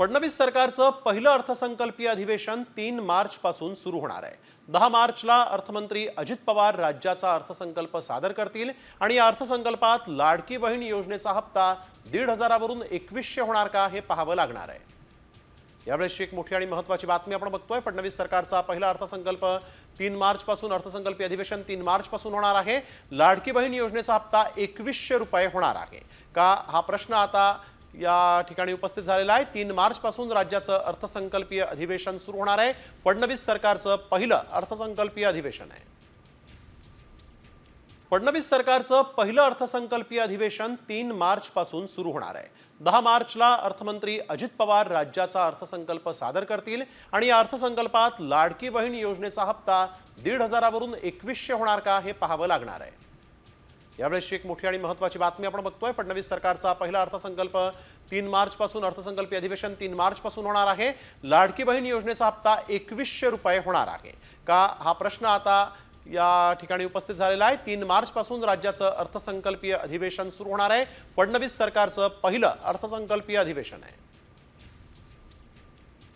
फडणवीस सरकारचं पहिलं अर्थसंकल्पीय अधिवेशन 3 मार्च पासून सुरू होणार आहे। 10 मार्चला अर्थमंत्री अजित पवार राज्याचा अर्थसंकल्प सादर करतील आणि या अर्थसंकल्पात लाडकी बहीण योजनेचा हप्ता 1,500 वरून 2100 होणार का हे पाहावं लागणार आहे। यावेळेची एक मोठी आणि महत्त्वाची बातमी आपण बघतोय। फडणवीस सरकारचा पहिला अर्थसंकल्प 3 मार्च पासून अर्थसंकल्पीय अधिवेशन 3 मार्च पासून होणार आहे। लाडकी बहीण योजनेचा हप्ता 2100 रुपये होणार आहे का हा प्रश्न आता या ठिकाणी उपस्थित झालेला आहे। 3 मार्च पासून राज्याचं अर्थसंकल्पीय अधिवेशन सुरू होणार आहे। फडणवीस सरकारचं पहिलं अर्थसंकल्पीय अधिवेशन आहे। फडणवीस सरकारचं पहिलं अर्थसंकल्पीय अधिवेशन 3 मार्च पासून सुरू होणार आहे। 10 मार्चला अर्थमंत्री अजित पवार राज्याचा अर्थसंकल्प सादर करतील आणि या अर्थसंकल्पात लाडकी बहीण योजनेचा हप्ता 1,500 वरून 2100 होणार का हे पाहावं लागणार आहे। यावेळेची एक मोठी आणि महत्त्वाची बातमी आपण बघतोय। फडणवीस सरकारचा पहिला अर्थसंकल्प 3 मार्च पासून अर्थसंकल्पीय अधिवेशन 3 मार्च पासून होणार आहे। लाडकी बहीण योजनेचा हप्ता 2100 रुपये होणार आहे का हा प्रश्न आता या ठिकाणी उपस्थित झालेला आहे। 3 मार्च पासून राज्याचं अर्थसंकल्पीय अधिवेशन सुरू होणार आहे। फडणवीस सरकारचं पहिलं अर्थसंकल्पीय अधिवेशन आहे।